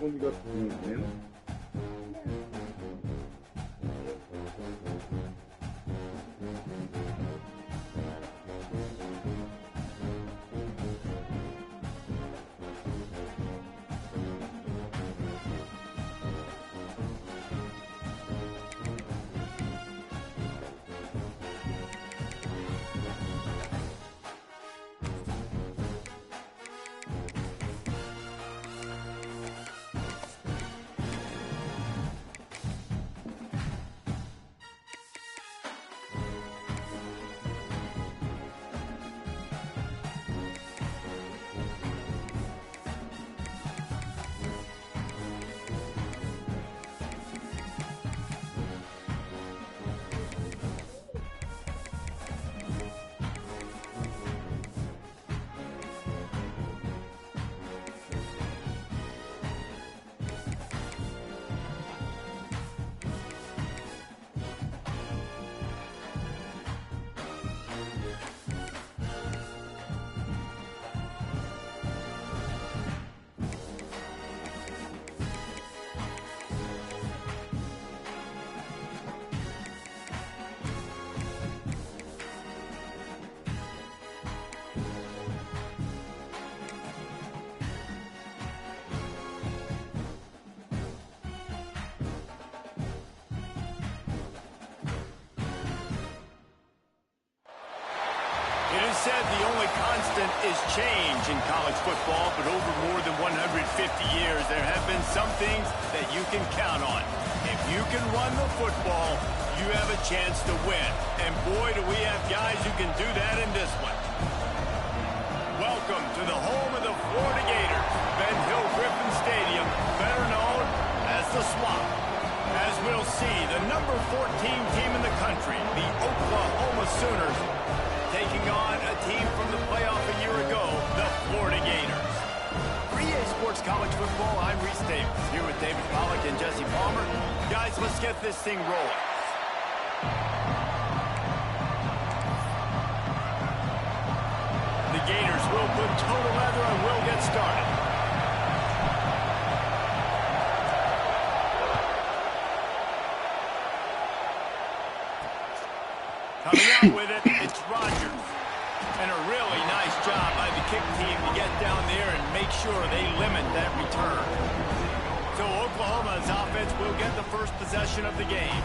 Only got 2 men. It is said the only constant is change in college football, but over more than 150 years, there have been some things that you can count on. If you can run the football, you have a chance to win. And boy, do we have guys who can do that in this one. Welcome to the home of the Florida Gators, Ben Hill Griffin Stadium, better known as the Swamp. As we'll see, the number 14 team in the country, the Oklahoma Sooners, taking on a team from the playoff a year ago, the Florida Gators. For EA Sports College Football, I'm Reese Davis, here with David Pollack and Jesse Palmer. Guys, let's get this thing rolling. The Gators will put total leather and will get started. Coming out with it, it's Rodgers. And a really nice job by the kick team to get down there and make sure they limit that return. So Oklahoma's offense will get the first possession of the game.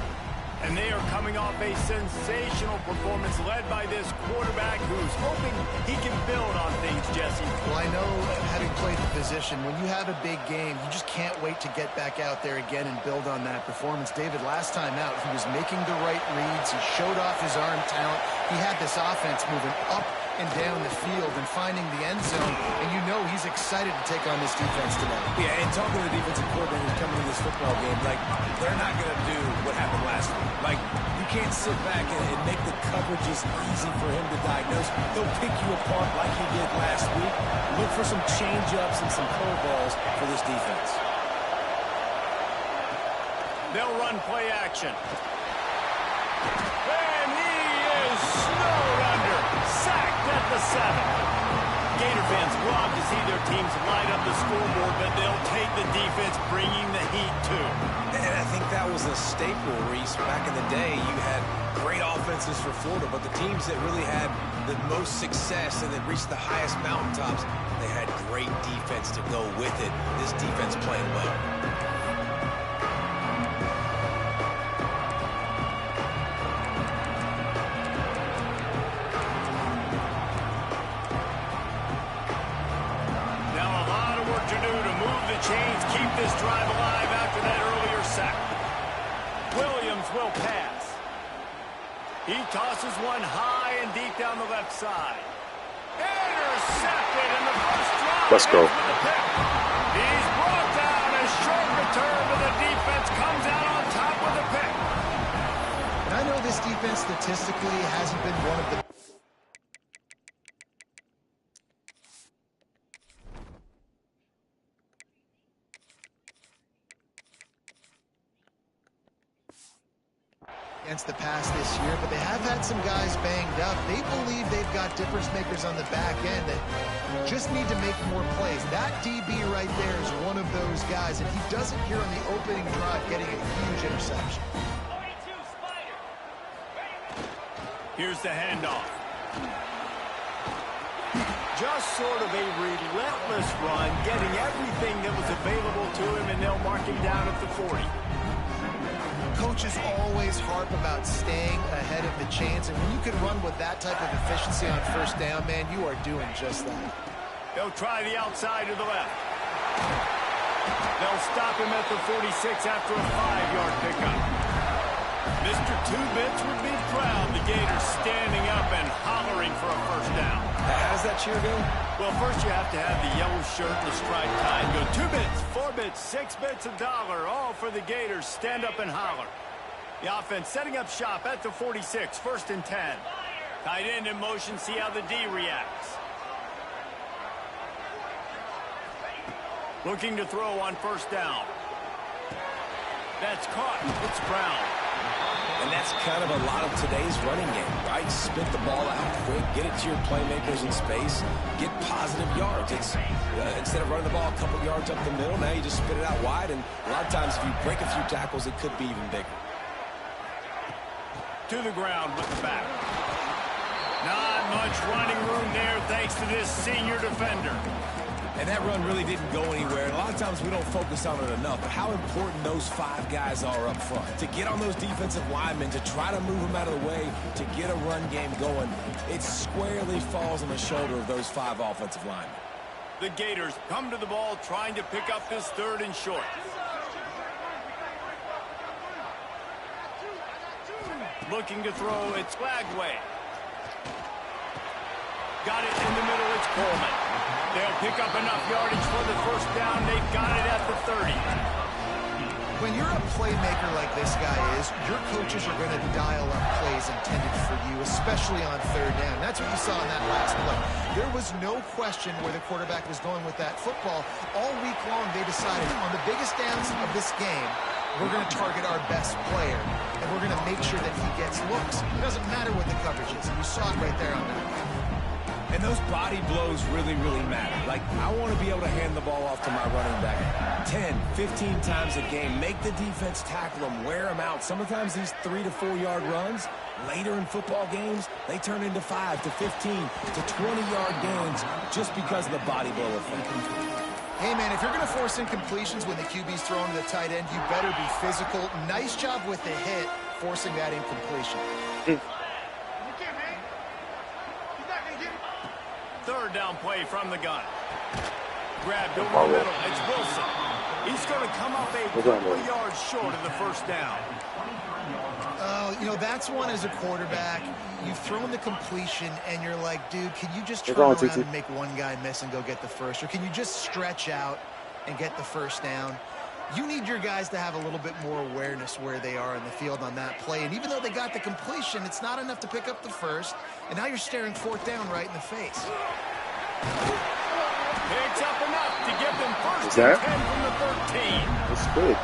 And they are coming off a sensational performance led by this quarterback who's hoping he can build on things, Jesse. Well, I know, having played the position, when you have a big game, you just can't wait to get back out there again and build on that performance. David, last time out, he was making the right reads. He showed off his arm talent. He had this offense moving up and down the field and finding the end zone, and you know he's excited to take on this defense today. Yeah, and talking to the defensive coordinator coming to this football game, like, they're not going to do what happened last week. Like, you can't sit back and make the coverages easy for him to diagnose. He'll pick you apart like he did last week. Look for some change-ups and some curveballs for this defense. They'll run play action. And he is snowed under. Sacked at the 7. Gator fans love to see their teams light up the scoreboard, but they'll take the defense bringing the heat too. And I think that was a staple, Reese. Back in the day, you had great offenses for Florida, but the teams that really had the most success and that reached the highest mountaintops, they had great defense to go with it. This defense playing well. Chains keep this drive alive after that earlier sack. Williams will pass. He tosses one high and deep down the left side. Intercepted in the first drive. Let's go. He's brought down. A short return to the defense comes out on top with the pick. And I know this defense statistically hasn't been one of the against the pass this year, but they have had some guys banged up. They believe they've got difference makers on the back end that just need to make more plays. That DB right there is one of those guys, and he does it here on the opening drive, getting a huge interception. Here's the handoff. Just sort of a relentless run, getting everything that was available to him, and they'll mark him down at the 40. Coaches always harp about staying ahead of the chains, and when you can run with that type of efficiency on first down, man, you are doing just that. They'll try the outside to the left. They'll stop him at the 46 after a 5-yard pickup. Mr. Two-Bits would be proud. The Gators standing up and hollering for a first down. How does that cheer go? Well, first you have to have the yellow shirt and the striped tie and go 2 bits, 4 bits, 6 bits, $1, all for the Gators. Stand up and holler. The offense setting up shop at the 46, 1st and 10. Tight end in motion, see how the D reacts. Looking to throw on first down. That's caught. It's Brown. And that's kind of a lot of today's running game, right? Spit the ball out quick, get it to your playmakers in space, get positive yards. It's instead of running the ball a couple yards up the middle, now you just spit it out wide, and a lot of times if you break a few tackles, it could be even bigger. To the ground with the back. Not much running room there thanks to this senior defender. And that run really didn't go anywhere. And a lot of times we don't focus on it enough, but how important those 5 guys are up front. To get on those defensive linemen, to try to move them out of the way, to get a run game going, it squarely falls on the shoulder of those 5 offensive linemen. The Gators come to the ball trying to pick up this 3rd and short. Looking to throw, it's Flagway. Got it in the middle, it's Coleman. They'll pick up enough yardage for the first down. They've got it at the 30. When you're a playmaker like this guy is, your coaches are going to dial up plays intended for you, especially on 3rd down. That's what you saw in that last play. There was no question where the quarterback was going with that football. All week long, they decided on the biggest downs of this game, we're going to target our best player, and we're going to make sure that he gets looks. It doesn't matter what the coverage is. You saw it right there on that play. And those body blows really, really matter. Like, I want to be able to hand the ball off to my running back 10, 15 times a game. Make the defense tackle them, wear them out. Sometimes these 3 to 4 yard runs, later in football games, they turn into 5 to 15 to 20-yard gains just because of the body blow effect. Hey, man, if you're going to force incompletions when the QB's throwing to the tight end, you better be physical. Nice job with the hit, forcing that incompletion. 3rd down play from the gun. Grabbed over the middle. It's Wilson. He's going to come up a couple of yards short of the first down. You know, that's one as a quarterback. You've thrown the completion, and you're like, dude, can you just turn around and make one guy miss and go get the first? Or can you just stretch out and get the first down? You need your guys to have a little bit more awareness where they are in the field on that play. And even though they got the completion, it's not enough to pick up the first. And now you're staring 4th down right in the face. Picks up enough to give them 1st and 10 from the 13. That's good.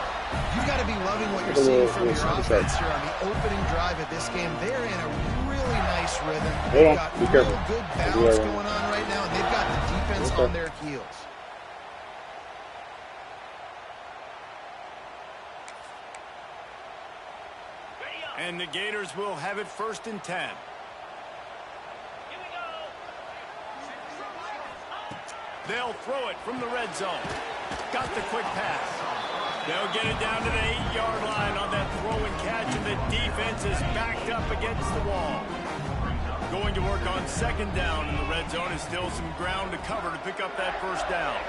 You've got to be loving what you're seeing from your offense here on the opening drive of this game. They're in a really nice rhythm. They've got real good balance going on right now, and they've got the defense on their heels. And the Gators will have it 1st and 10. They'll throw it from the red zone. Got the quick pass. They'll get it down to the 8-yard line on that throw and catch, and the defense is backed up against the wall. Going to work on 2nd down in the red zone, and still some ground to cover to pick up that first down.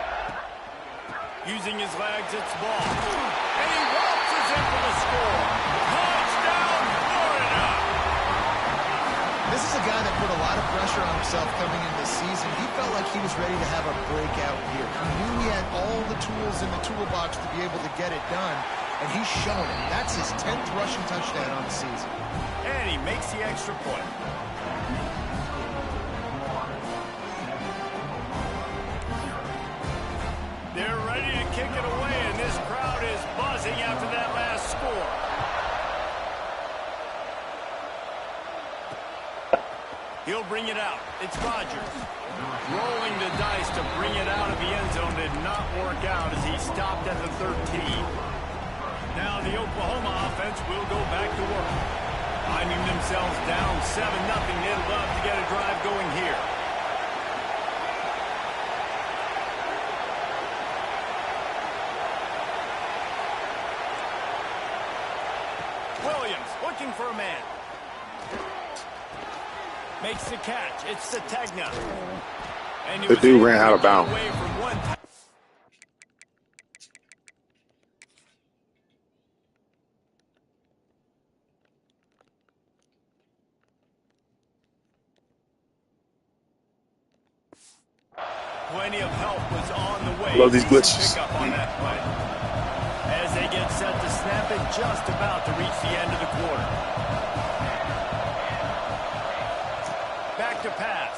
Using his legs, it's ball. And he waltzes in for the score. Touchdown, Florida! This is a guy that put a lot of pressure on himself coming into this season. He felt like he was ready to have a breakout year. He knew he had all the tools in the toolbox to be able to get it done, and he's shown it. That's his 10th rushing touchdown on the season. And he makes the extra point. They're ready to kick it away, and this crowd is buzzing after that last score. He'll bring it out. It's Rodgers. Rolling the dice to bring it out of the end zone did not work out as he stopped at the 13. Now the Oklahoma offense will go back to work. Finding themselves down 7-0. They'd love to get a drive going here. Williams looking for a man. Makes the catch. It's Sategna. And The dude ran out of bounds. Plenty of help was on the way. Love these glitches. Pick up on that play. As they get set to snap it, just about to reach the end of the quarter. Back to pass.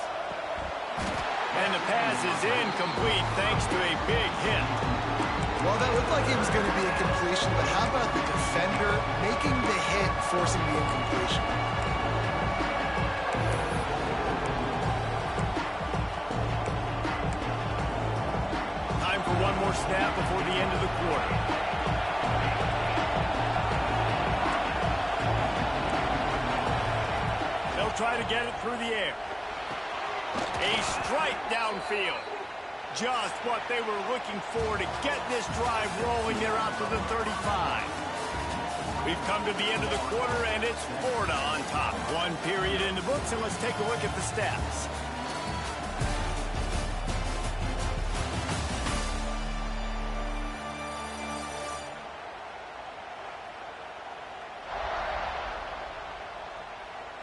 And the pass is incomplete thanks to a big hit. Well, that looked like it was going to be a completion, but how about the defender making the hit, forcing the incompletion? Time for one more snap before the end of the quarter. They'll try to get it through the air. A strike downfield. Just what they were looking for to get this drive rolling. They're out to the 35. We've come to the end of the quarter, and it's Florida on top. One period in the books, and let's take a look at the stats.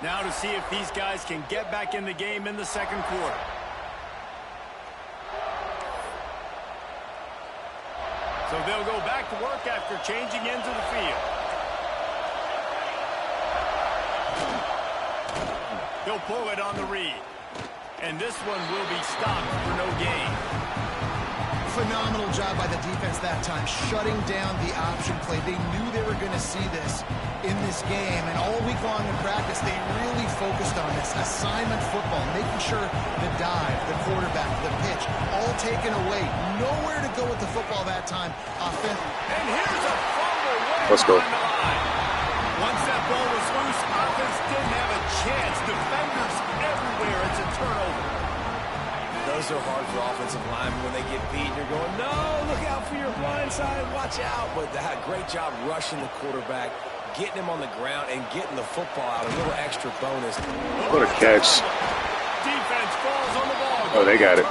Now to see if these guys can get back in the game in the second quarter. So they'll go back to work after changing into the field. He'll pull it on the read. And this one will be stopped for no gain. Phenomenal job by the defense that time, shutting down the option play. They knew they were going to see this in this game, and all week long in practice, they really focused on this assignment football, making sure the dive, the quarterback, the pitch, all taken away. Nowhere to go with the football that time. And here's a fumble. Let's go. Once that ball was loose, offense didn't have a chance. Defenders everywhere. It's a turnover. Those are hard for offensive linemen when they get beat. You're going, no, look out for your blind side, watch out. But they had a great job rushing the quarterback, getting him on the ground, and getting the football out. A little extra bonus. What a catch. Defense falls on the ball. Oh, they got it.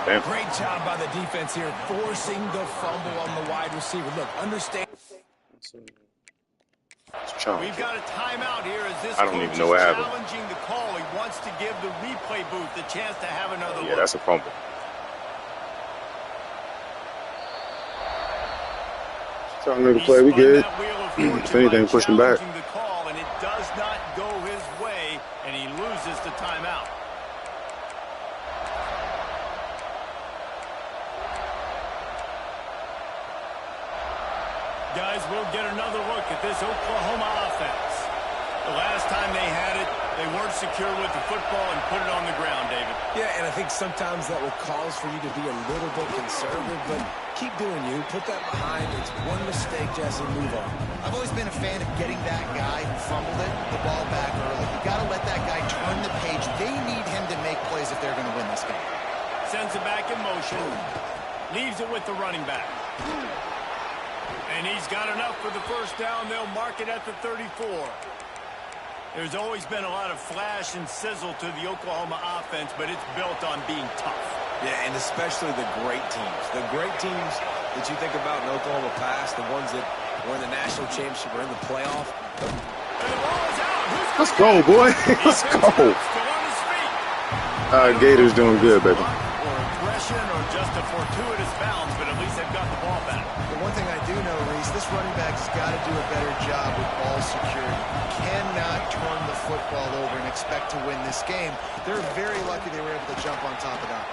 Damn. Great job by the defense here, forcing the fumble on the wide receiver. Look, understand. We've got a timeout here as this I don't even know what happened. challenging the call. He wants to give the replay booth the chance to have another Yeah, look. that's a fumble. Telling him to play, we good. If anything, push him back. The call, and it does not go his way, and he loses the timeout. Guys, we'll get another look at this Oklahoma offense. The last time they had it, they weren't secure with the football and put it on the ground, David. Yeah, and I think sometimes that will cause for you to be a little bit conservative, but keep doing you. Put that behind. It's one mistake, Jesse, move on. I've always been a fan of getting that guy who fumbled it, the ball back early. You got to let that guy turn the page. They need him to make plays if they're going to win this game. Sends it back in motion. Leaves it with the running back. And he's got enough for the first down. They'll mark it at the 34. There's always been a lot of flash and sizzle to the Oklahoma offense, but it's built on being tough. Yeah, and especially the great teams. The great teams that you think about in Oklahoma past, the ones that were in the national championship or in the playoff. And the ball is out. Let's go, boy. Let's go. Still on his feet. Gators doing good, baby. Or aggression or just a fortuitous bounce, but at least they've got the ball back. The one thing I do know, Reese, this running back's got to do a better job with ball security. Cannot turn the football over and expect to win this game. They're very lucky they were able to jump on top of that.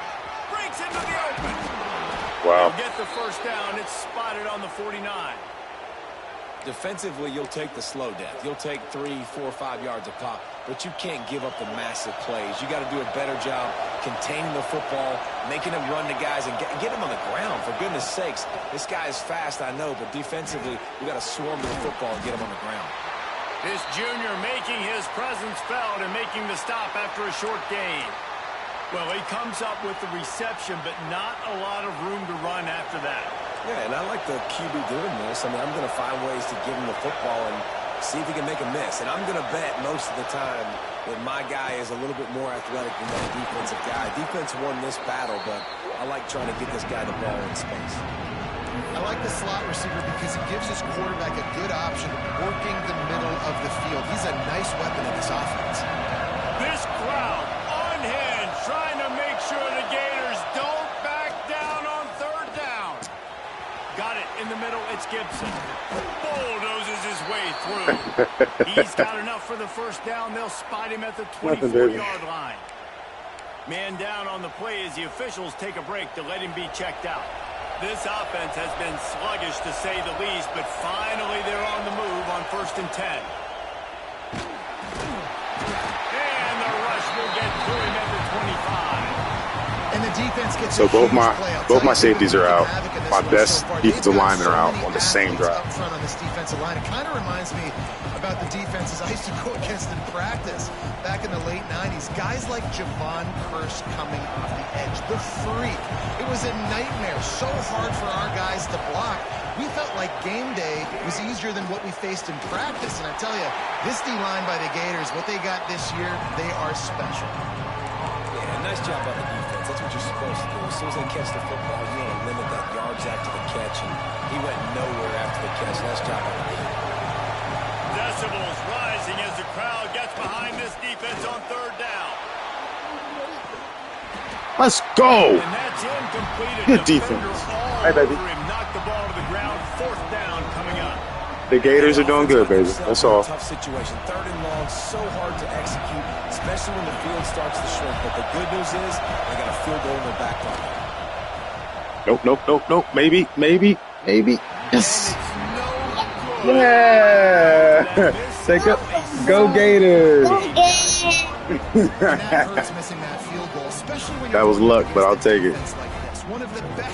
Breaks into the open. Wow. They'll get the first down. It's spotted on the 49. Defensively, you'll take the slow death. You'll take 3, 4, 5 yards a pop, but you can't give up the massive plays. You got to do a better job containing the football, making them run to guys, and get them on the ground, for goodness sakes. This guy is fast, I know, but defensively, we got to swarm to the football and get him on the ground. This junior making his presence felt and making the stop after a short gain. Well, he comes up with the reception, but not a lot of room to run after that. Yeah, and I like the QB doing this. I mean, I'm going to find ways to give him the football and see if he can make a miss. And I'm going to bet most of the time that my guy is a little bit more athletic than that defensive guy. Defense won this battle, but I like trying to get this guy the ball in space. I like the slot receiver because it gives his quarterback a good option working the middle of the field. He's a nice weapon in this offense. This crowd on hand trying to make sure the Gators don't back down on third down. Got it in the middle. It's Gibson. Bulldozes his way through. He's got enough for the first down. They'll spot him at the 24-yard line. Man down on the play as the officials take a break to let him be checked out. This offense has been sluggish to say the least, but finally they're on the move on 1st and 10. And the rush will get through him at the 25. And the defense gets so both my safeties are out. My best defensive linemen are out on the same drive. Up front on this defensive line, it kind of reminds me about the defenses I used to go against in practice back in the late 90s. Guys like Javon Curse coming off the edge, the freak. It was a nightmare, so hard for our guys to block. We felt like game day was easier than what we faced in practice. And I tell you, this D-line by the Gators, what they got this year, they are special. Yeah, nice job by the defense. That's what you're supposed to do. As soon as they catch the football, you want to limit that yards after the catch, and he went nowhere after the catch. Nice job by the defense. Decibels rising as the crowd gets behind this defense on third down. Let's go. And that's incomplete. Good defense. Hey, baby. Knocked the ball to the ground. 4th down coming up. The Gators are doing good, baby. That's all. Tough situation. 3rd and long, so hard to execute, especially when the field starts to shrink. But the good news is they got a field goal in their back pocket. Nope. Maybe. Yes. Yeah. Take it. Go Gators. That was luck, but I'll take it.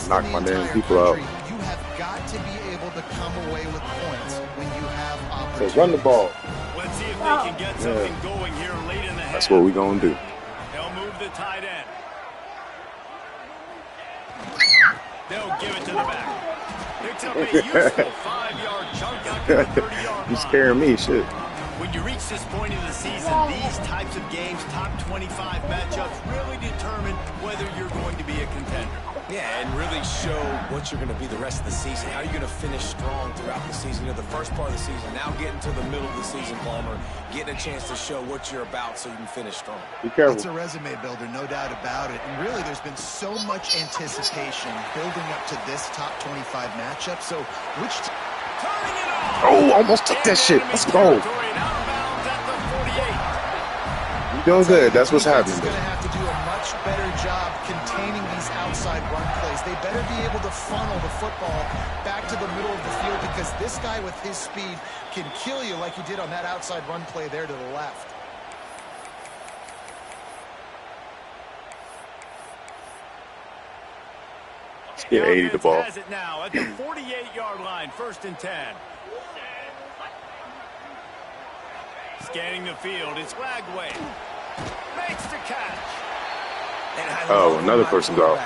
Knock my damn people out. You have got to be able to come away with points when you have opportunities. So run the ball. Let's see if they can get something going here late in the half. That's what we're going to do. They'll move the tight end. They'll give it to the back. Picks up a useful 5-yard chunk out to the 30-yard line. You're scaring me, shit. When you reach this point in the season, these types of games, top 25 matchups, really determine whether you're going to be a contender. Yeah, and really show what you're going to be the rest of the season. How are you going to finish strong throughout the season? You know, the first part of the season, now getting to the middle of the season, Palmer, getting a chance to show what you're about so you can finish strong. Be careful. It's a resume builder, no doubt about it. And really, there's been so much anticipation building up to this top 25 matchup. So, which... Oh, almost took that shit. Let's go. You're doing good. That's what's happening. Going to have to do a much better job containing these outside run plays. They better be able to funnel the football back to the middle of the field because this guy with his speed can kill you like he did on that outside run play there to the left. Let's get 80 the ball. Has it now at the 48-yard line, 1st and 10. Scanning the field, it's Lagway. Makes the catch. Oh, another person's out.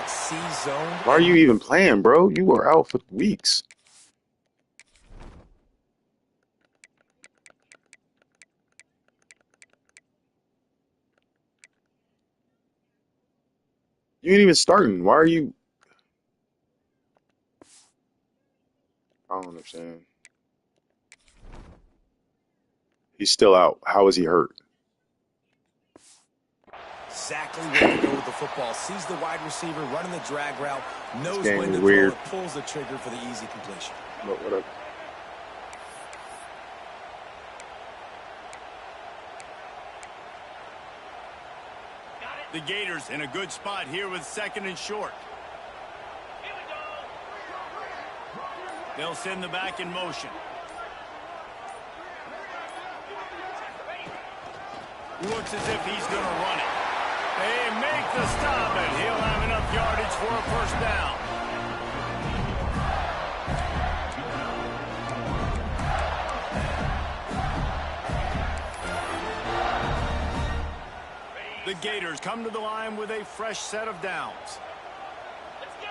Why are you even playing, bro? You were out for weeks. You ain't even starting. Why are you? I don't understand. He's still out. How is he hurt? Exactly where to go with the football. Sees the wide receiver running the drag route. Knows when to weird. throw it. Pulls the trigger for the easy completion. But whatever. The Gators in a good spot here with 2nd and short. They'll send the back in motion. Looks as if he's going to run it. They make the stop, and he'll have enough yardage for a first down. The Gators come to the line with a fresh set of downs. Let's go.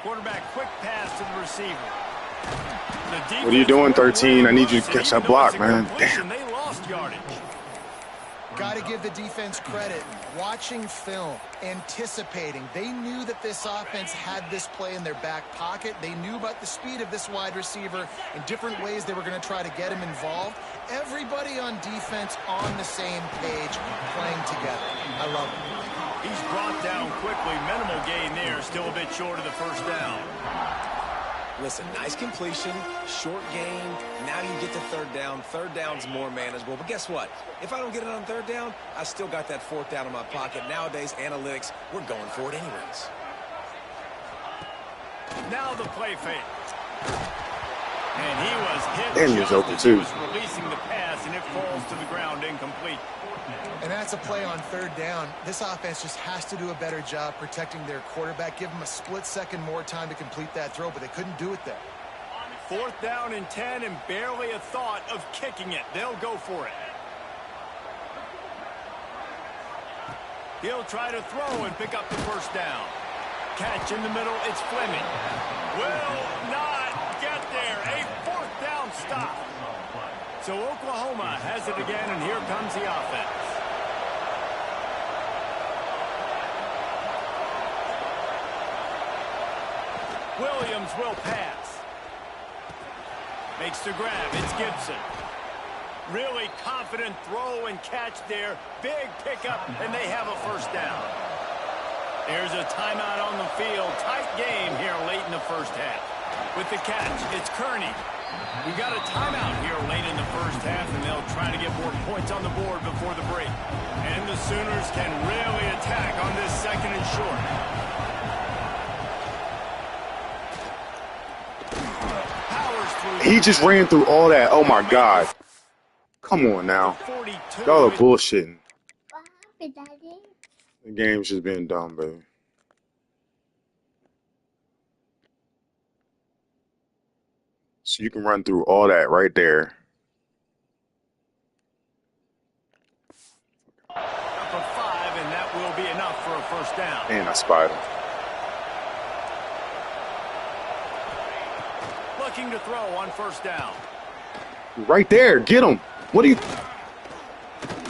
Quarterback, quick pass to the receiver. What are you doing, 13? I need you to catch that block, man. Damn. They lost yardage. Got to give the defense credit. Watching film, anticipating. They knew that this offense had this play in their back pocket. They knew about the speed of this wide receiver in different ways they were going to try to get him involved. Everybody on defense on the same page, playing together. I love it. He's brought down quickly. Minimal gain there. Still a bit short of the first down. Listen, nice completion, short gain. Now you get to third down. Third down's more manageable. But guess what? If I don't get it on third down, I still got that fourth down in my pocket. Nowadays, analytics, we're going for it anyways. Now the play fake. And he was hit. And he was open too. He was releasing the pass, and it falls to the ground incomplete. And that's a play on third down. This offense just has to do a better job protecting their quarterback. Give them a split second more time to complete that throw, but they couldn't do it there. Fourth down and 10, and barely a thought of kicking it. They'll go for it. He'll try to throw and pick up the first down. Catch in the middle, it's Fleming. Will not get there. A fourth down stop. So Oklahoma has it again, and here comes the offense. Williams will pass. Makes the grab. It's Gibson. Really confident throw and catch there. Big pickup, and they have a first down. There's a timeout on the field. Tight game here late in the first half. With the catch, it's Kearney. We got a timeout here late in the first half, and they'll try to get more points on the board before the break. And the Sooners can really attack on this second and short. He just ran through all that. Oh, my God. Come on now. Y'all are bullshitting. What happened, Daddy? The game's just being dumb, baby. So you can run through all that right there. Up a 5, and that will be enough for a first down. And I spied him. Looking to throw on first down. Right there. Get him. What are you?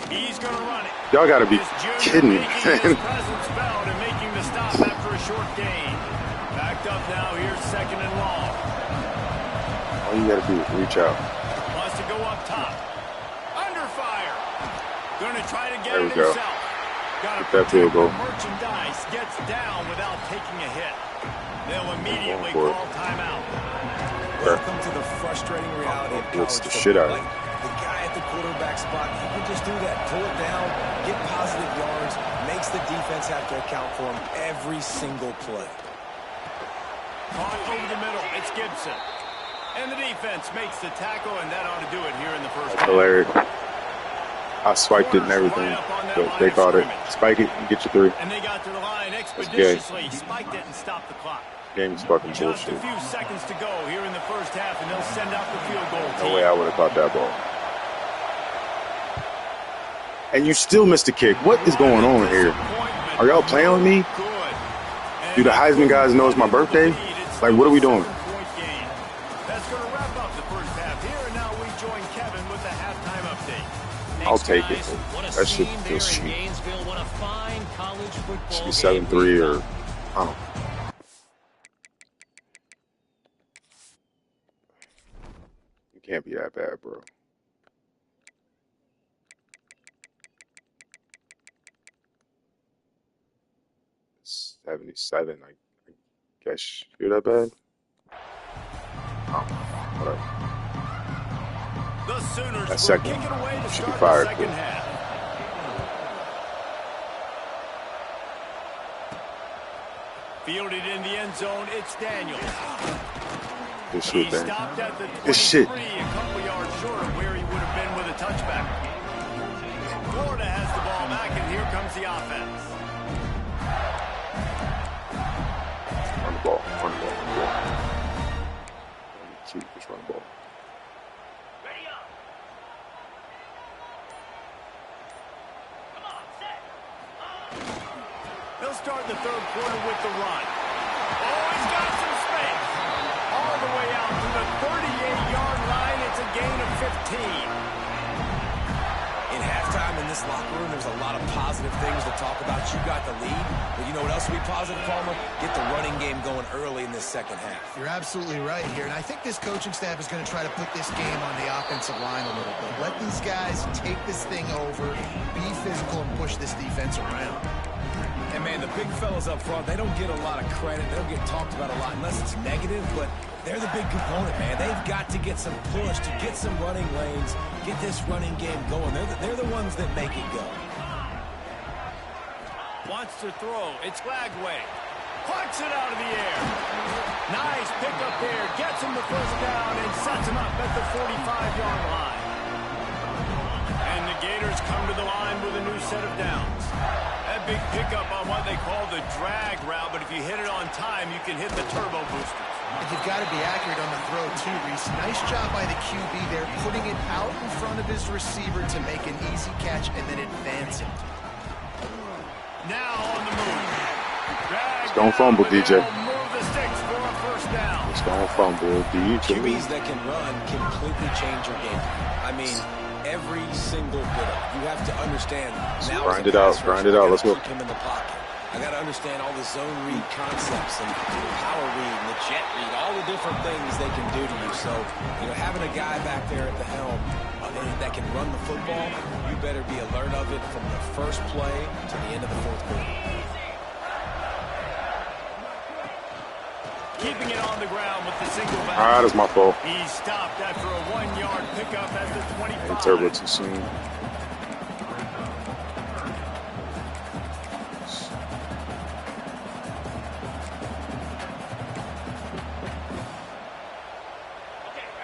He's going to run it. Y'all got to be kidding me, His man. presence felt and making the stop after a short gain. Backed up now. Here's second and long. All you got to do is reach out. Wants to go up top. Under fire. Going to try to get There we it go. himself. Got to Get that field goal. merchandise. Gets down without taking a hit. They'll immediately Going for call timeout. Welcome to the frustrating reality of Blitz college the shit out of football. him. Like, the guy at the quarterback spot, he can just do that. Pull it down, get positive yards, makes the defense have to account for him every single play. Caught over the middle. It's Gibson. And the defense makes the tackle, and that ought to do it here in the first half. Hilarious. I spiked it and everything, but they caught it. Spike it and get you 3. And they got to the line expeditiously, spiked it and stopped the clock. Game's fucking Just bullshit. a few seconds to go here in the first half, and they'll send out the field goal team. No way I would have caught that ball. And you still missed a kick. What is going on here? Are y'all playing with me? Do the Heisman guys know it's my birthday? Like, what are we doing? That's going to wrap up the first half here, and now we join Kevin with the halftime update. I'll take it. That shit feels cheap. Should be 7-3 or I don't know. You can't be that bad, bro. It's 77. I guess you're that bad. Oh, whatever. The Sooners That second will kick it away to should be start fired, the second but- half. Fielded in the end zone, it's Daniels. Good He shit, man. stopped at the 23, Good shit. a couple yards short of where he would have been with a touchback. comes the offense. Run the ball. Run the ball. Run the ball. Cute. Just run the ball. They'll start the third quarter with the run. Oh, he's got some space. All the way out to the 38-yard line. It's a gain of 15. In halftime in this locker room, there's a lot of positive things to talk about. You got the lead, but you know what else would be positive, Palmer? Get the running game going early in this second half. You're absolutely right here, and I think this coaching staff is going to try to put this game on the offensive line a little bit. Let these guys take this thing over, be physical, and push this defense around. And, man, the big fellas up front, they don't get a lot of credit. They don't get talked about a lot unless it's negative, but they're the big component, man. They've got to get some push, to get some running lanes, get this running game going. They're the ones that make it go. Wants to throw. It's Lagway. Plucks it out of the air. Nice pickup there. Gets him the first down and sets him up at the 45-yard line. And the Gators come to the line with a new set of downs. That big pickup on what they call the drag route, but if you hit it on time, you can hit the turbo boosters. And you've got to be accurate on the throw, too, Reese. Nice job by the QB there, putting it out in front of his receiver to make an easy catch and then advance it. Now on the move. Just don't fumble, DJ. Move the sticks for a first down. Just don't fumble, DJ. QBs that can run completely change your game. I mean, every single bit of it. You have to understand. Now grind it out. Let's go. Keep him in the pocket. I got to understand all the zone read concepts and power read and the jet read, all the different things they can do to you. So, you know, having a guy back there at the helm that can run the football, you better be alert of it from the first play to the end of the fourth quarter. Keeping it on the ground with the single back. Ah, that's my fault. He stopped after a 1-yard pickup at the 25. Hey, turbo too soon.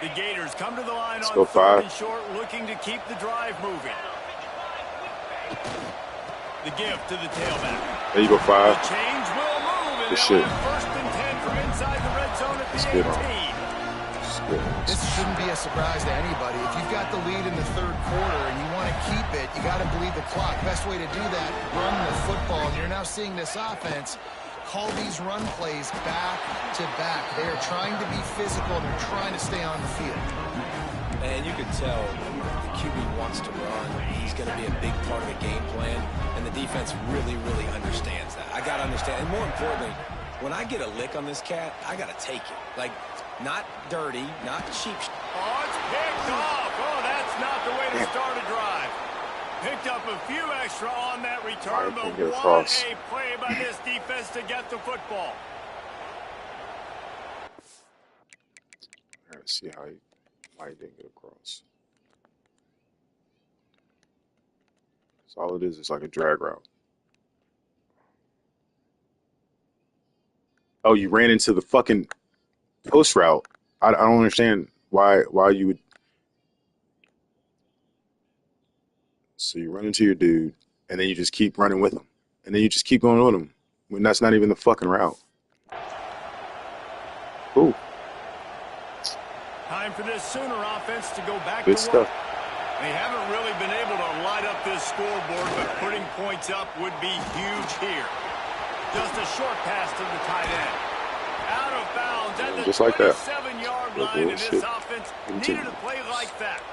The Gators come to the line Let's on go 3rd 5. and short, looking to keep the drive moving. The give to the tailback. There you go, 5. The change will move, and Good they'll shit. have 1st and 10 from inside the red zone at the 18. This shouldn't be a surprise to anybody. If you've got the lead in the third quarter and you want to keep it, you got to bleed the clock. Best way to do that, run the football. And you're now seeing this offense call these run plays back to back. They are trying to be physical, and they're trying to stay on the field. And you can tell the QB wants to run. He's going to be a big part of the game plan, and the defense really, really understands that. I got to understand, and more importantly, when I get a lick on this cat, I got to take it. Like, not dirty, not cheap. Oh, it's picked off. Oh, that's not the way to start a drive. Picked up a few extra on that return, but what a play by this defense to get the football. Let's see how why he didn't get across. So all it is like a drag route. Oh, you ran into the fucking post route. I don't understand why you would. So you run into your dude, and then you just keep running with him, and then you just keep going with him when that's not even the fucking route. Ooh. Time for this Sooner offense to go back Good to stuff. work. They haven't really been able to light up this scoreboard, but putting points up would be huge here. Just a short pass to the tight end. Out of bounds at the Just like that. 27-yard line, and this offense needed a play like that.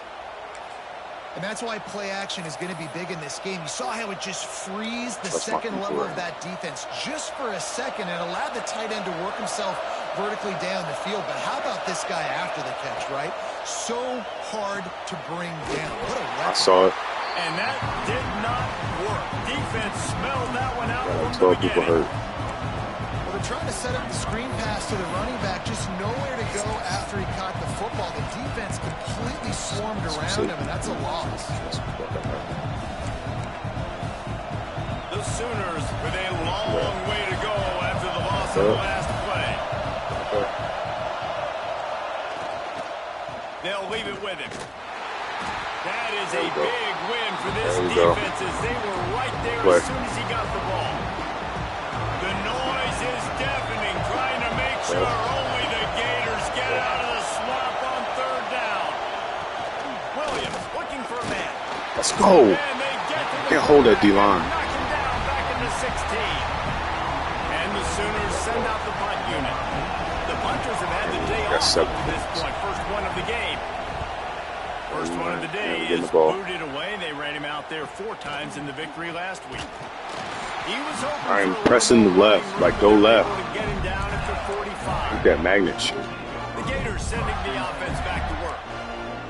And that's why play action is going to be big in this game. You saw how it just frees the second level of that defense just for a second and allowed the tight end to work himself vertically down the field. But how about this guy after the catch, right? So hard to bring down. What a weapon. I saw it. And that did not work. Defense smelled that one out from the 12 people beginning. hurt. Well, they're trying to set up the screen pass to the running back, just nowhere to go after he caught the football. The defense completely swarmed around him, and that's a loss. The Sooners with a long way to go after the loss of the last play. They'll leave it with him. That is There a we go. big win for this There we go. defense as they were right there Play. as soon as he got the ball. The noise is deafening, trying to make sure only the Gators get out of the swamp on third down. Williams looking for a man. Let's go. And they get to the Can't hold that D-line. knock him down back into 16. And the Sooners send out the punt unit. The punters have had the day off That's up to this point. First one of the game. First one of the day getting is the ball. booted away. They ran him out there 4 times in the victory last week. He was hoping I'm for a pressing little the left, running like, room, go but they were left. able to get him down at the 45. Look at that magnet shit. The Gators sending the offense back to work.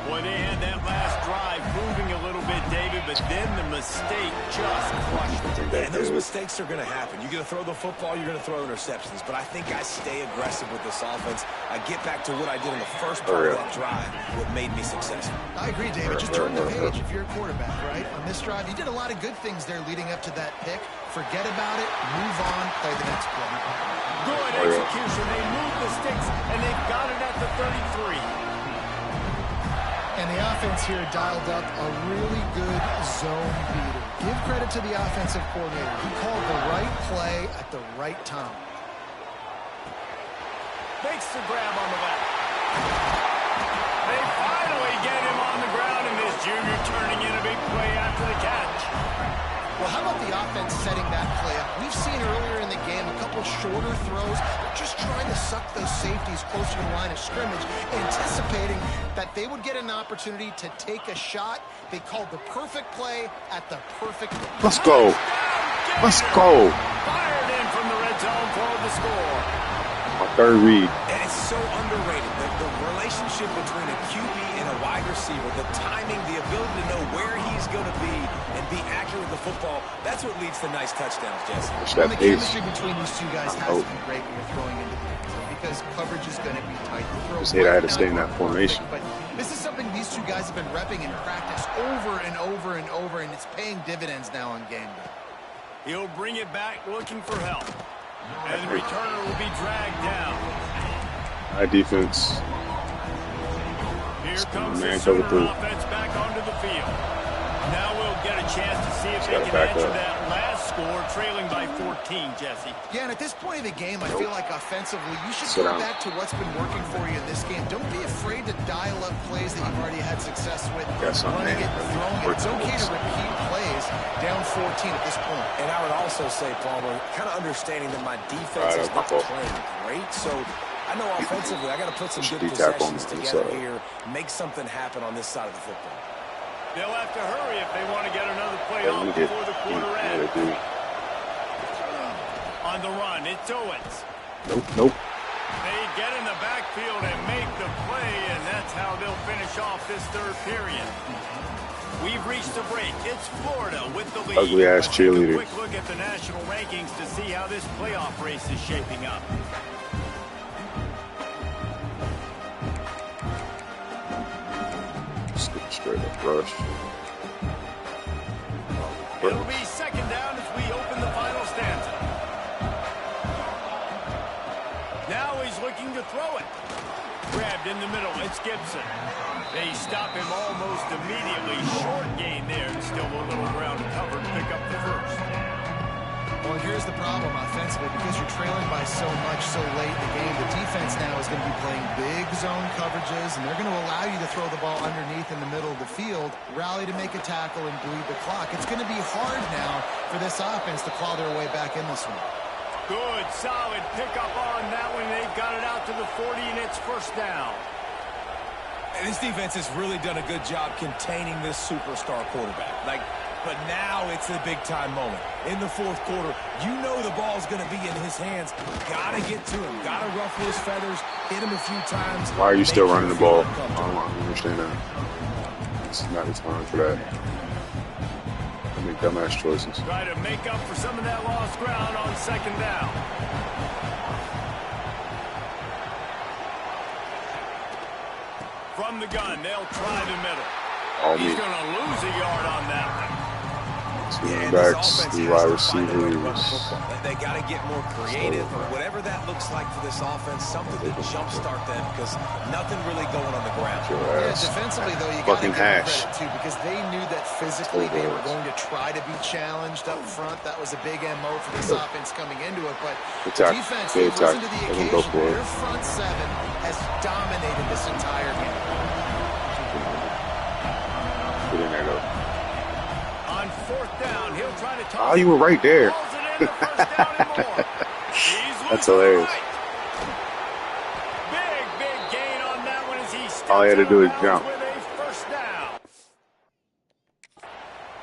Boy, they had that last drive moving a little bit, David, but then the mistake just crushed them. Yeah, and those mistakes are going to happen. You're going to throw the football, you're going to throw interceptions. But I think I stay aggressive with this offense. I get back to what I did in the first part of that drive, what made me successful. I agree, David. Just turn the page if you're a quarterback, right? On this drive, you did a lot of good things there leading up to that pick. Forget about it, move on, play the next play. Good execution. They moved the sticks, and they've got it at the 33. And the offense here dialed up a really good zone beater. Give credit to the offensive coordinator. He called the right play at the right time. Makes the grab on the left. They finally get him on the ground, and this junior turning in a big play after the catch. Well, how about the offense setting that play up? We've seen earlier in the game a couple shorter throws. They're just trying to suck those safeties closer to the line of scrimmage, anticipating that they would get an opportunity to take a shot. They called the perfect play at the perfect moment. Let's go. Let's go. Fired in from the red zone for the score. My third read. And it's so underrated. The relationship between a QB and a wide receiver, the timing, the ability to know where he's going to be and be accurate with the football, that's what leads to nice touchdowns, Jesse. It's Well, that the pace. chemistry between these two guys has to be great when you're throwing into the end zone because coverage is going to be tight. The throw Just hate I had to might stay in not that be perfect, formation. But this is something these two guys have been repping in practice over and over and over, and it's paying dividends now on game day. He'll bring it back looking for help. And the returner will be dragged down. High defense. Here comes Man, the cover Sooner through. offense back onto the field. Now we'll get a chance to see if they gotta can back answer up. that last score, trailing by 14, Jesse. Yeah, and at this point of the game, I feel like offensively, you should Sit go down. back to what's been working for you in this game. Don't be afraid to dial up plays that you've already had success with, Got some, running man. it and throwing it. It's okay to repeat plays down 14 at this point. And I would also say, Palmer, kind of understanding that my Right, defense is not that's my fault. playing great. So I know offensively I got to put some Should good D-tackle on possessions this together side. here, make something happen on this side of the football. They'll have to hurry if they want to get another play Yeah, off let me get. before the quarter Yeah, ends. dude. On the run, it's Owens. Nope, nope. They get in the backfield and make the play, and that's how they'll finish off this third period. We've reached a break. It's Florida with the lead. Ugly-ass Let's take a cheerleaders. quick look at the national rankings to see how this playoff race is shaping up. Straight up rush. It'll be second down as we open the final stanza. Now he's looking to throw it. Grabbed in the middle. It's Gibson. They stop him almost immediately. Short gain there, and still a little ground covered. Pick up the first. Well, here's the problem offensively. Because you're trailing by so much so late in the game, the defense now is going to be playing big zone coverages, and they're going to allow you to throw the ball underneath in the middle of the field, rally to make a tackle, and bleed the clock. It's going to be hard now for this offense to claw their way back in this one. Good, solid pickup on that one. They've got it out to the 40, and it's first down. And this defense has really done a good job containing this superstar quarterback. But now it's a big-time moment. In the fourth quarter, you know the ball's going to be in his hands. Got to get to him. Got to ruffle his feathers, hit him a few times. Why are you still make running him the ball? feel I uncomfortable. don't understand that. This is not the time for that. I make dumbass choices. Try to make up for some of that lost ground on second down. From the gun, they'll try the middle. All He's me. going to lose a yard on that one. Running backs, the wide receivers. They got to get more creative, or whatever that looks like for this offense. Something to jumpstart them because nothing really going on the ground. Yeah, defensively though, you got to give them credit too because they knew that physically they were going to try to be challenged up front. That was a big MO for this offense coming into it, but the defense has risen to the occasion. Their front seven has dominated this entire game. Get in there though. On fourth down, he'll try to Oh, you were right there. That's hilarious. Big gain on that one as he steps all he had to do is jump. with a first down.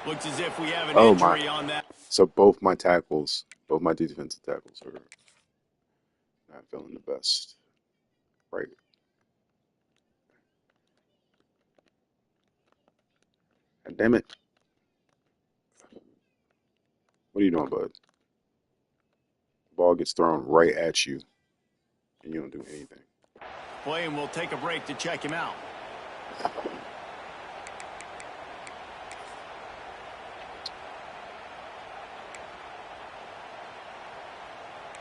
Looks as if we have an Oh injury my. on that. So both my tackles, both my defensive tackles are not feeling the best. Right. God damn it. What are you doing, bud? The ball gets thrown right at you, and you don't do anything. Play, and we'll take a break to check him out.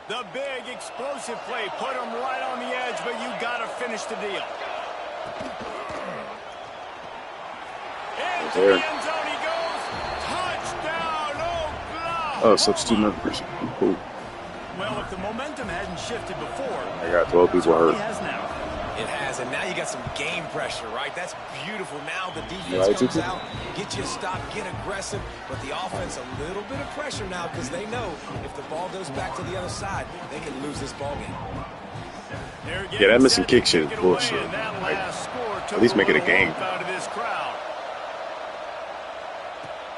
The big explosive play put him right on the edge, but you got to finish the deal. Into the end zone he goes. Touchdown, Oklahoma. Oh, substitute another person. Cool. Well, if the momentum hadn't shifted before, I got 12 people hurt. it has now. It has, and now you got some game pressure, right? That's beautiful. Now the defense comes out, get you a stop, get aggressive, but the offense a little bit of pressure now because they know if the ball goes back to the other side, they can lose this ball game. Yeah, that missing kick shit is bullshit. Like, at least make it a game.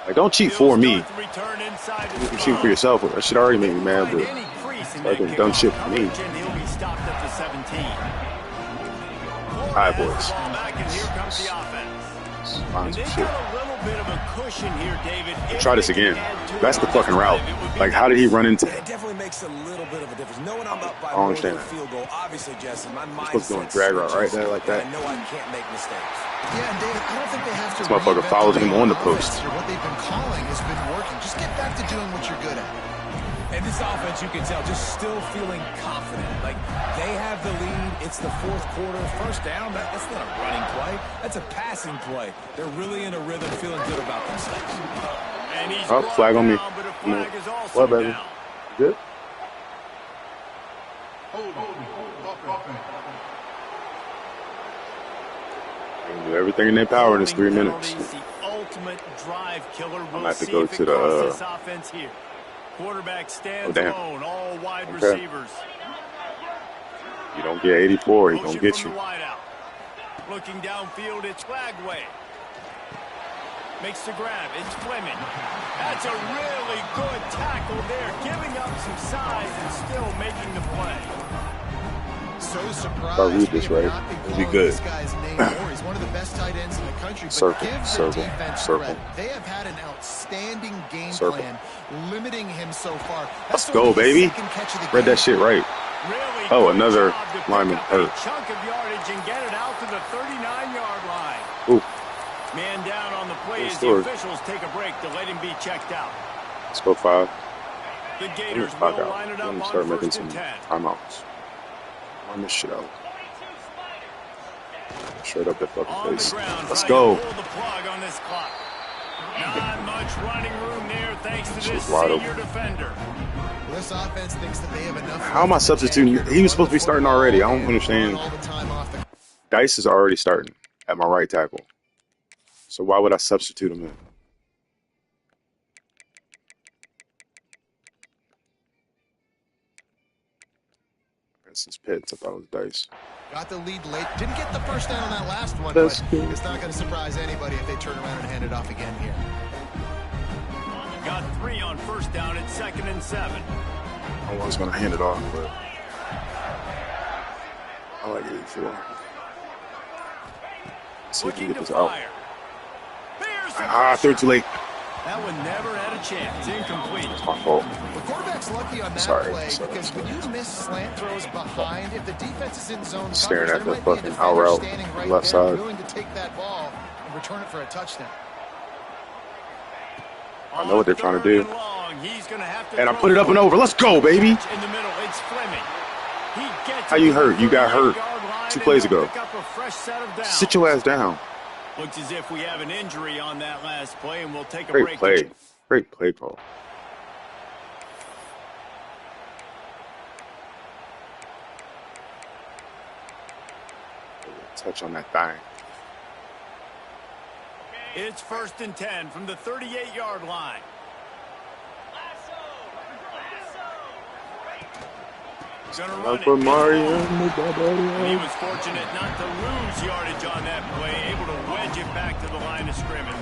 Like, don't cheat for me. You can cheat for yourself. That shit already made me mad, but it's like dumb shit for me. All right, boys. Find some shit. Try this again. That's the fucking route. Like, how did he run into it? Definitely makes a little bit of a difference. Knowing I'm up by I don't understand that. field goal, obviously, Jesse, my mind's supposed to go in drag route right there like that. I know I can't make mistakes. Yeah, and David, I don't think they have to. This motherfucker followed him on the post. What they've been calling has been working. Just get back to doing what you're good at. And this offense, you can tell, just still feeling confident. Like, they have the lead. It's the fourth quarter. First down, that's not a running play. That's a passing play. They're really in a rhythm, feeling good about themselves. And he's oh, flag on me. but a flag is also what, baby? down. Good? They can do everything in their power in this 3 minutes. The ultimate drive killer. I'm going to have to go to the offense here. Quarterback stands damn. alone, all wide receivers. You don't get 84, he gonna get you. Looking downfield, it's Flagway. Makes the grab, it's Fleming. That's a really good tackle there, giving up some size and still making the play. So surprised. If I read this right, it'll be good. This guy's name more. He's one of the best tight ends in the country. But Circle, give the circle, defense circle. credit. They have had an outstanding game Circle. plan, limiting him so far. Let's That's go, only the baby. second catch of the Read game. that shit right. Really Oh, good another job to pick lineman up hurt. a chunk of yardage and get it out to the 39-yard line. Ooh, Man down on the play Good as story. the officials take a break to let him be checked out. let's go 5. The Let me Gators clock will out. line it Let up me on start making 1st some and 10. timeouts. Run this shit out. Straight up that fucking On the face. ground, Let's trying go. to pull the plug on this clock. Not much running room there thanks to this Shit's wide senior open. defender. This offense thinks that they have enough. How am I substituting? He was supposed to be starting already. I don't understand. All the time off the Dice is already starting at my right tackle. So why would I substitute him in? This is Pitts. I thought it was Dice. Got the lead late. Didn't get the first down on that last one, That's but good. it's not going to surprise anybody if they turn around and hand it off again here. Got 3 on first down at 2nd and 7. I was going to hand it off, but I like 84. Let's see if we can Looking get to this out. fire. There's the I threw it too late. That one never had a chance. Incomplete. It's my fault. The quarterback's lucky on that Sorry, play sorry. because when you miss slant throws behind, if the defense is in zone Staring coverage, at there the might be a fucking out defender route, standing right left there side. willing to take that ball and return it for a touchdown. I know what they're trying to do. He's gonna have to and I put it up and over. Let's go, baby. In the middle, it's Fleming. He gets How you hurt? You got hurt 2 plays ago. Sit your ass down. Looks as if we have an injury on that last play, and we'll take a Great break. play. Great play call. Touch on that thing. It's 1st and 10 from the 38-yard line. Gonna run it. For Mario. He was fortunate not to lose yardage on that play, able to wedge it back to the line of scrimmage.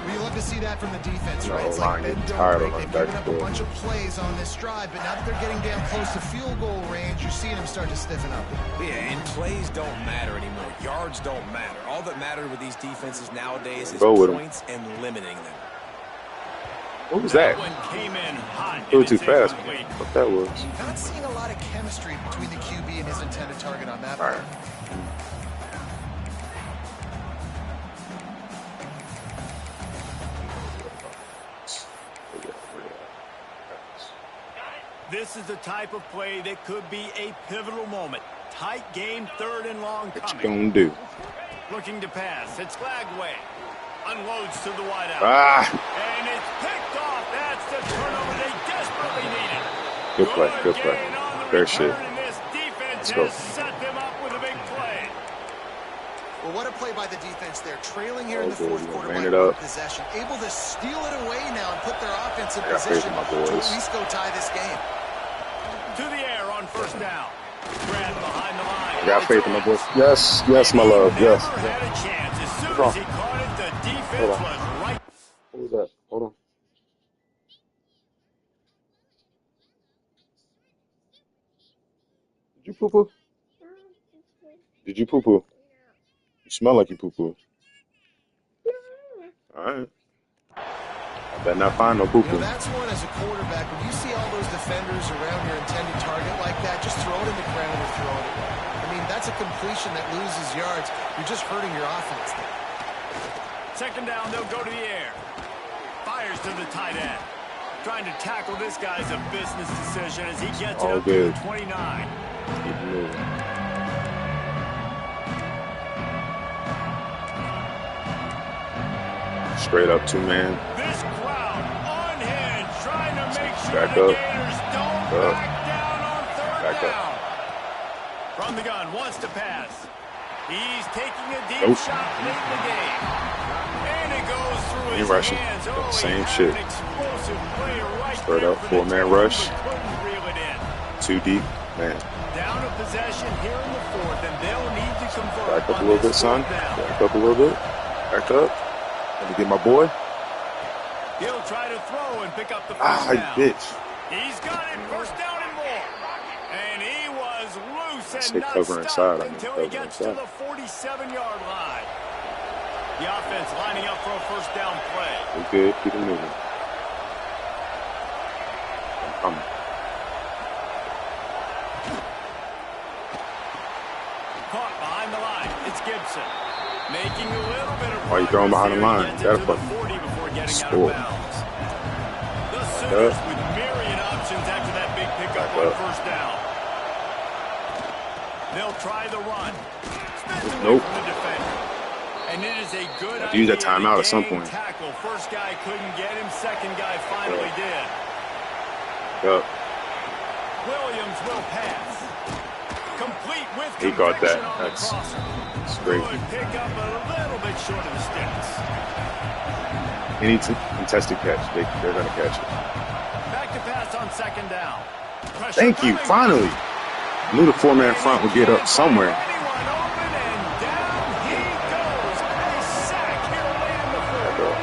We love to see that from the defense, right? No, It's like getting bend, don't tired break. of They've that given up a bunch of plays on this drive, but now that they're getting damn close to field goal range, you're seeing them start to stiffen up. Yeah, and plays don't matter anymore. Yards don't matter. All that matters with these defenses nowadays is points and limiting them. What was that? Came in hot. It was too fast. What that was. Not seeing a lot of chemistry between the QB and his intended target on that. All right. This is the type of play that could be a pivotal moment. Tight game, 3rd and long coming. What you gonna do? Looking to pass. It's Flagway. Unloads to the wideout. And it's picked off. That's the turnover they desperately needed. Good play. Good play. Fair shit. This defense Let's go. has set them up with a big play. Well, what a play by the defense there. Trailing here in the good. 4th quarter Ran by it up. possession. Able to steal it away now and put their offense in I got faith position in my to boys. at least go tie this game. To the air on 1st down. Grab behind the line. I got faith in my boys. Yes. Yes, my love. Yes. Never had a chance. As soon as he caught it, the defense was right. What was that? Hold on. Did you poo-poo? Did you poo-poo? You smell like you poo-poo. All right. I better not find no You poo-poo. know, that's one as a quarterback. When you see all those defenders around your intended target like that, just throw it in the ground or throw it away. I mean, that's a completion that loses yards. You're just hurting your offense there. 2nd down, they'll go to the air. Fires to the tight end. Trying to tackle this guy's a business decision as he gets it All up good. to the 29. Keep moving. Straight up 2-man. This crowd unhinged, trying to make sure Back the up. Gators don't Up. back down on 3rd Back up. down. From the gun, wants to pass. He's taking a deep Nope. shot late in the game. And it goes through Ain't his rushing. hands. Got the he same had shit. an explosive play right Straight there up, for the 4-man team, rush. but couldn't reel it in. 2 deep. Man. Down a possession here in the 4th, and they'll need to convert. Back up a on little bit, this son. 4th down. Back up a little bit. Back up. Let me get my boy. He'll try to throw and pick up the first Ah, down. bitch. He's got it, 1st down and more. And he was loose Say and not cover stopped inside, I mean until he cover gets to inside. the 47-yard line. The offense lining up for a 1st down play. We good. Keep it moving. I'm coming. Caught behind the line. It's Gibson. Making a little bit of Why you throwing behind the line? Gets Gotta it to the fucking 40 before getting score. out of bounds. The Sooners with myriad options after that big pickup Back on up. 1st down. They'll try the run. Spins away Nope. from the defender. And it is a good Have to use that idea to timeout at some gain point. Tackle. First guy couldn't get him. Second guy finally did. Up. Williams will pass. Complete with He got that. conviction on the That's crosser. great. Good pick up a little bit short of the sticks. Any contested catch, they're going to catch it. Back to pass on 2nd down. Pressure Thank you. coming. Finally. I knew the 4-man front would get up somewhere. Anyone open and down he goes. A sack here late in the 4th.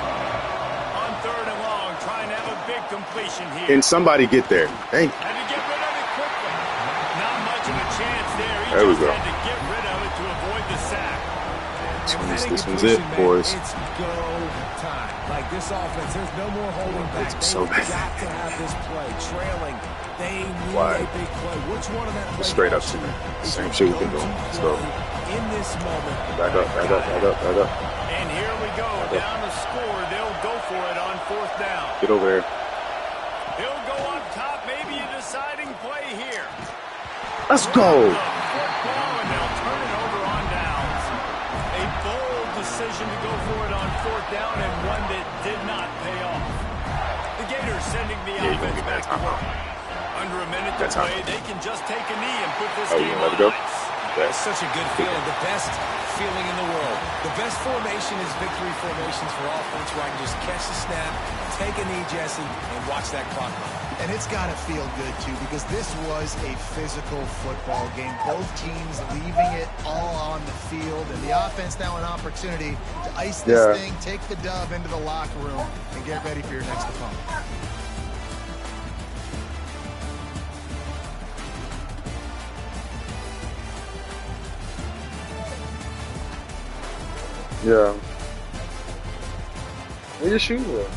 On 3rd and long, trying to have a big completion here. Can somebody get there? Thank you. Had to get rid of it quickly. Not much of a chance there. He There we just go. had to get rid of it to avoid the sack. This one's it, boys. It's go time. Like this offense, there's no more holding back. It's so They've bad. got to have this play. Trailing, they need Wide. a big play. Which one of that play Straight up calls to me. is Same the shit we've been go-to doing. Let's go. play in this moment? Back up, back up, back up, back up. And here we go. Down the score. They'll go for it on 4th down. Get over there. He'll go up top. Maybe a deciding play here. Let's go. Football, and they'll turn it over on downs. A bold decision to go for it on 4th down, and one that did not pay off. The Gators sending the offense back to work. Under a minute to play, they can just take a knee and put this game on ice. It's such a good feeling, the best feeling in the world. The best formation is victory formations for offense, where I can just catch the snap, take a knee, Jesse, and watch that clock run. And it's got to feel good, too, because this was a physical football game. Both teams leaving it all on the field, and the offense now an opportunity to ice this thing, take the dub into the locker room, and get ready for your next opponent. Yeah. Where your shoes at?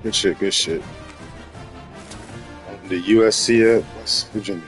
Good shit, good shit. The USC at West Virginia.